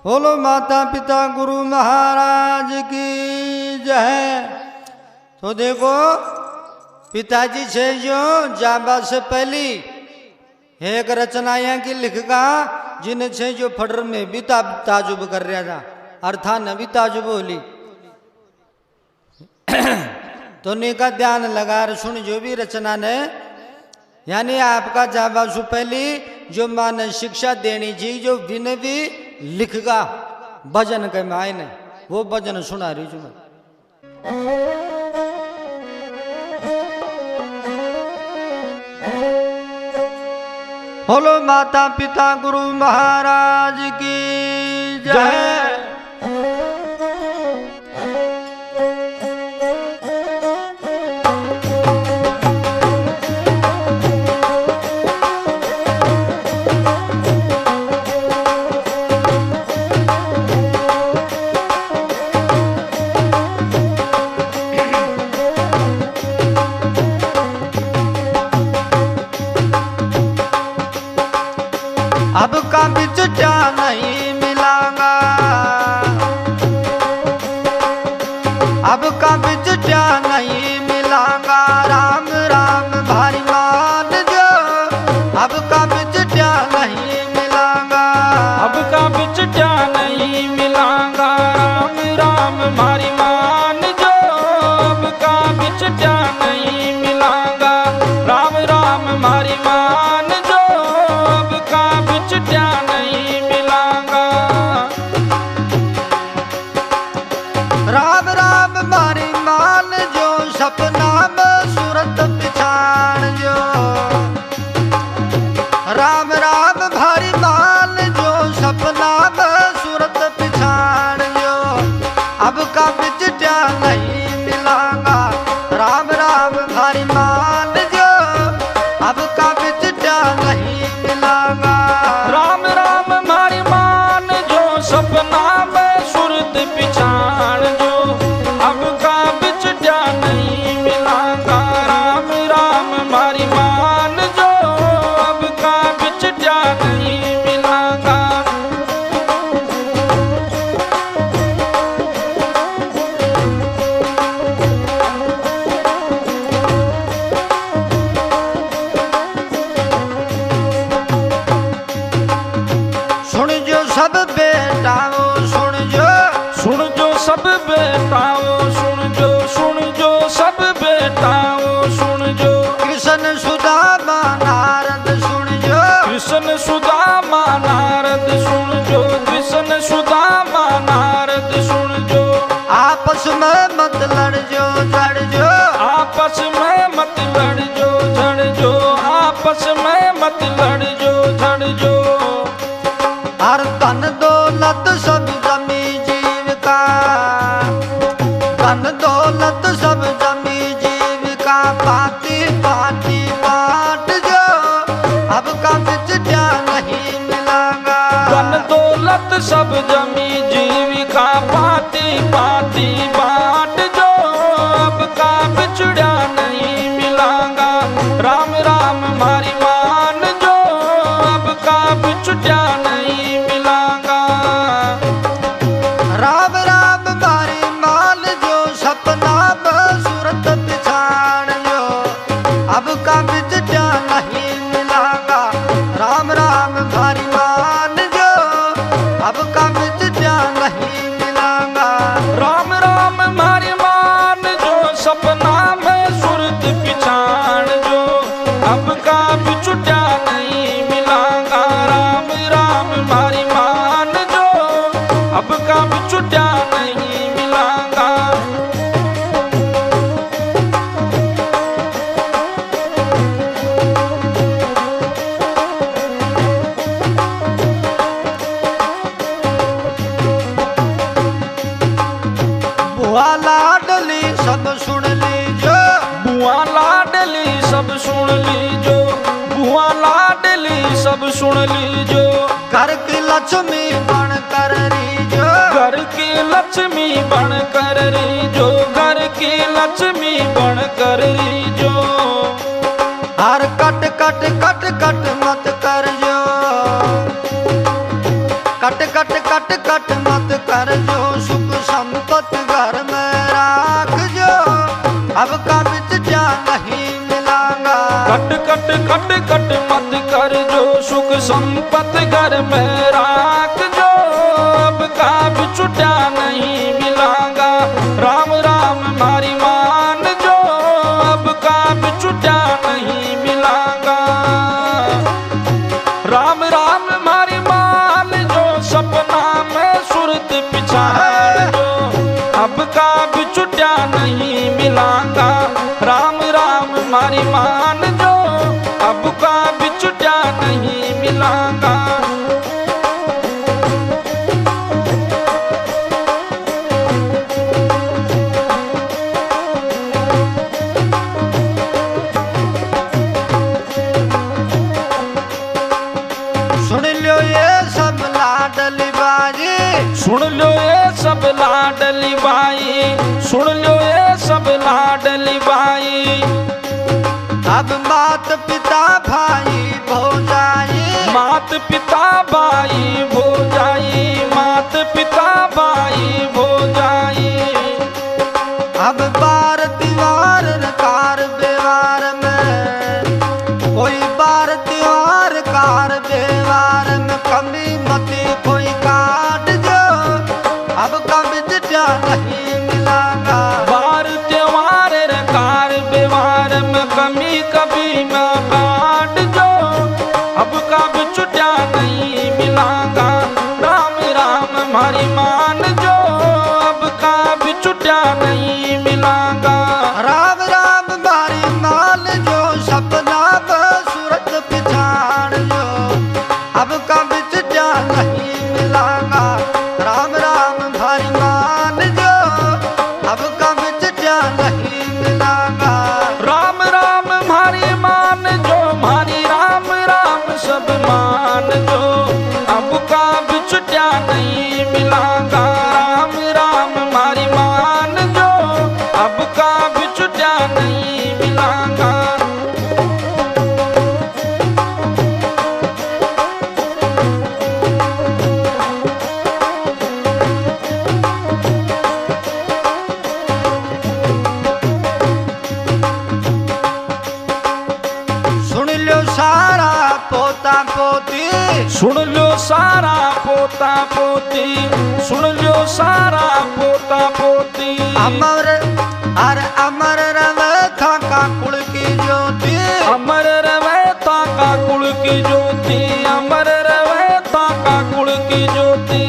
बोलो माता पिता गुरु महाराज की जय। तो देखो पिताजी छे जो जाबा से पहली एक रचना यहाँ की लिखगा जिन्हें छे जो फडर में भी ताजुब कर रहा था अर्था न भी ताजुब होली तो नी का ध्यान लगा सुन जो भी रचना ने यानी आपका जाबा से पहली जो मान शिक्षा देनी जी जो विन भी लिखगा भजन के मायने वो भजन सुना रही जो बोलो माता पिता गुरु महाराज की जय। अब का बिचटा नहीं मिलांगा, अब का बिचटा नहीं मिलांगा, राम राम भारी मान जो अब का बिचटा नहीं मिलांगा, अब का बिचटा नहीं मिलांगा, राम राम भारी मान जो अब का बिचटा नहीं मिलांगा, राम राम भारी मान जो अब का बिचटा नहीं मिलांगा, राम राम भारी मान जो सपना में सूरत पिछाड़ जो, राम राम भारी मान जो सपना में सूरत पिछाड़ जो, अब का बिचटा नहीं मिलांगा, राम राम भारी मान जो अब का बिचटा नहीं मिलांगा, राम राम भारी मान जो सपना में सूरत पिछाड़ जो अब का बिचटा नहीं मिलांगा, राम राम भारी मान जो अब का बिचटा नहीं मिलांगा, सुन जो सब बेटाओ सुन जो सब बेटाओ सुन जो सब बेटाओ सुन जो कृष्ण सुदामा नारद सुन जो, कृष्ण सुदामा नारद सुन जो, कृष्ण सुदामा नारद सुन जो, आपस में मत लड़ जो झड़ जो, आपस में मत लड़ जो झड़ जो, आपस में मत लड़ जो झड़ जो, हर धन दौलत सब जमी जीविका, धन दौलत सब जमी जीविका, पाती पाती बांट जो अब का बिचटा नहीं मिलांगा, धन दौलत सब जमी जीविका, पाती पाती बाट जो अब का बिछड़ा नहीं मिलांगा, राम राम भारी मान जो अब का बिछड़ा नहीं मिलांगा, राम राम भारी मान जो सपना में सूरत पिछाड़ जो अब का बिचटा नहीं मिलांगा, राम राम भारी मान जो अब का बिचटा नहीं मिलांगा, राम राम भारी मान जो सपना में सूरत पिछाड़ जो अब का बिछड़ा नहीं मिलांगा, राम राम भारी मान जो अब का बिछड़ा नहीं मिलांगा, बुआ लाडली सब सुन लीजो, बुआ लाडली सब सुन लीजो, बुआ लाडली सब सुन लीजो, घर की लक्ष्मी बन कर रीजो, घर की लक्ष्मी बन कर रीजो, घर की लक्ष्मी बन कर रीजो, हर कट कट कट कट मत कर जो, कट कट कट कट मत कर जो सुख संपत्ति घर में राख जो अब का बिच जा नहीं मिलांगा। कट कट कट कट मत कर जो सुख संपत्ति घर में राख जो अब का बिछुटा नहीं मिलांगा। राम राम मारी मान जो अब का बिछुटा नहीं मिलांगा। राम राम मारी मान जो सपना में सुरत पिछाड़ जो अब का बिछुटा नहीं मिलांगा। राम राम मारी मान जो अब का बिछुटा नहीं मिलांगा। सुन लो ये सब लाडली बाजी, सुन लो ये सब लाडली बाई, सुन लो ये सब लाडली बाई। अब मात पिता भाई भौजाई, मात पिता भाई भौजाई, मात पिता भाई भौजाई। अब बार त्योहार कार व्यवहार में, कोई बार त्योहार कार व्यवहार में कमी मती कोई काट जो अब कभी जा नहीं मिलागा। बार त्योहार कार व्यवहार में कमी कभी मैं काट जो अब का बिछुटा नहीं मिलांगा। राम राम हमारी मान जो अब का बिछुटा नहीं मिलांगा। राम राम मारी मान जो सपना सूरत पिछाड़ जो अब का बिच जा नहीं मिलागा। राम राम भारी मान जो अब का बिच जा नहीं मिलागा। राम राम हमारी मान जो हमारी राम राम सब मान जो अब का बिछुटा नहीं मिलांगा। राम राम हमारी मान जो अब का बिछुटा नहीं मिलांगा। सुन लो सारा पोता पोती, सुन लो सारा पोता पोती, सुन लो सारा पोता पोती। अमर हर अमर रवे था का कुल की ज्योति, अमर रवे ता का कुल की ज्योति, अमर रवे ता का कुल की ज्योति।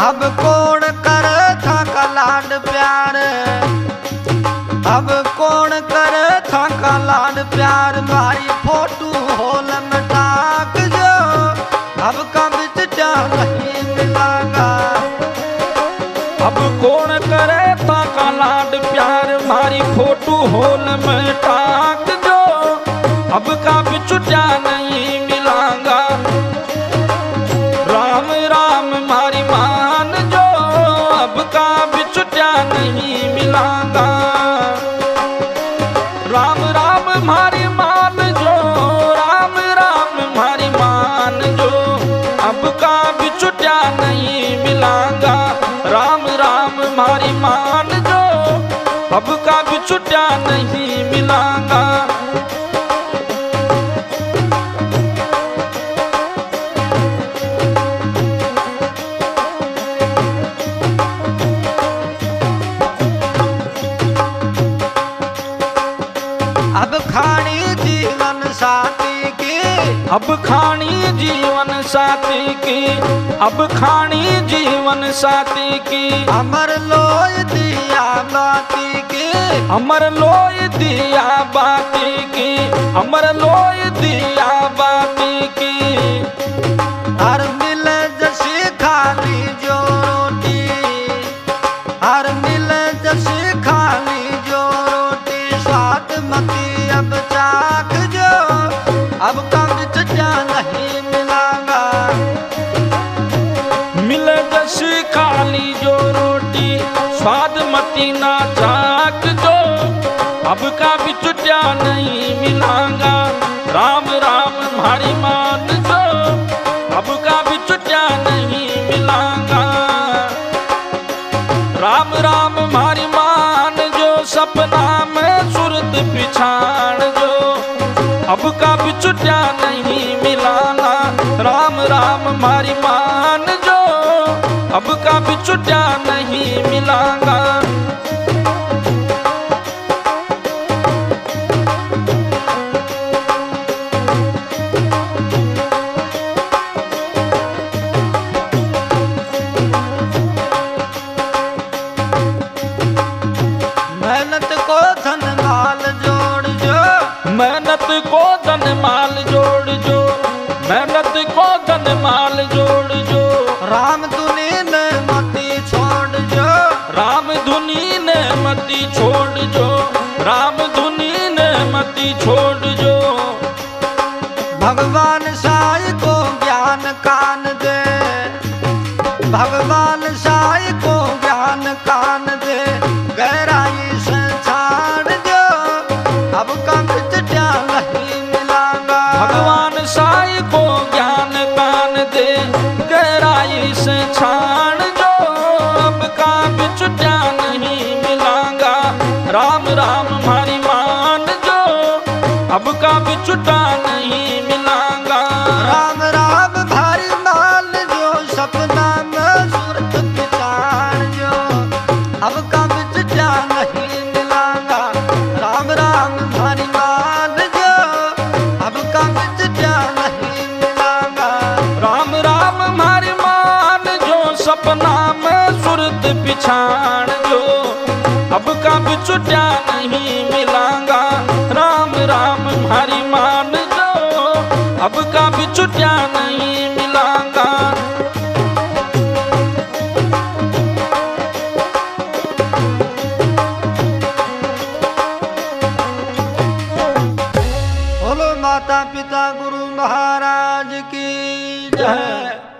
अब कौन करे था का लाड प्यार, अब कौन करे था का लाड प्यार। मारी फोटो होल में टाक जो अब का बिच जा नहीं मिलागा। अब कौन करे ता का लाड प्यार मारी फोटो होल में टाक जो अब का बिछुटा नहीं मिलांगा। राम राम मारी मान जो अब का बिछुटा नहीं मिलांगा। राम राम मारी मान जो, राम राम मारी मान जो अब का बिछुटा नहीं मिलांगा। राम राम मारी मान जो अब का बिछुटा नहीं मिलांगा। अब खानी जीवन साथी की, अब खानी जीवन साथी की, अब खानी जीवन साथी की। अमर लोय दिया बाती की, अमर लोय दिया बाती की, अमर लोय दिया बाती की। हर मिल जैसी खाली जो रोटी, हर मिल जैसी खाली जो रोटी। स्वाद मती अब चाक जो अब का बिच जा नहीं मिलागा। मिल जैसी खाली जो रोटी स्वाद मती ना चाक जो अब का बिछुटा नहीं मिलांगा। राम राम हमारी मान जो अब का बिछुटा का बिछुटा नहीं मिलाना। राम राम मारी मान जो, अब का बिछुटा नहीं मिलागा। मेहनत को धन माल जोड़ जो, मेहनत को धन माल जोड़ जो, मेहनत को धन माल जोड़ जो। राम धुनी ने मती छोड़ जो, राम धुनी ने मती छोड़ जो, राम धुनी ने मती छोड़ जो। भगवान साई को ज्ञान कान दे, भगवान साई को ज्ञान कान दे। गहराई से छाड़ जो, अब का बिछुटा नहीं मिलागा। भगवान साई को ज्ञान कान दे, गहराई से छाड़ जो, अब का बिछुटा नहीं मिलागा। राम राम मारी मान जो, अब का बिछुटा नहीं मिलागा। राम राम भारी माल जो, सपना में सूरत पिछाड़ जो, अब का बिछुटा नहीं मिलागा। राम राम भारी माल जो, अब का बिछुटा नहीं मिलागा। राम राम मारी मान जो, सपना में सूरत पिछाड़ जो, अब का बिछुटा नहीं मिलागा। राम राम मारी मान जो, अब का बिछुटा नहीं मिलागा। बोलो माता पिता गुरु महाराज की जय।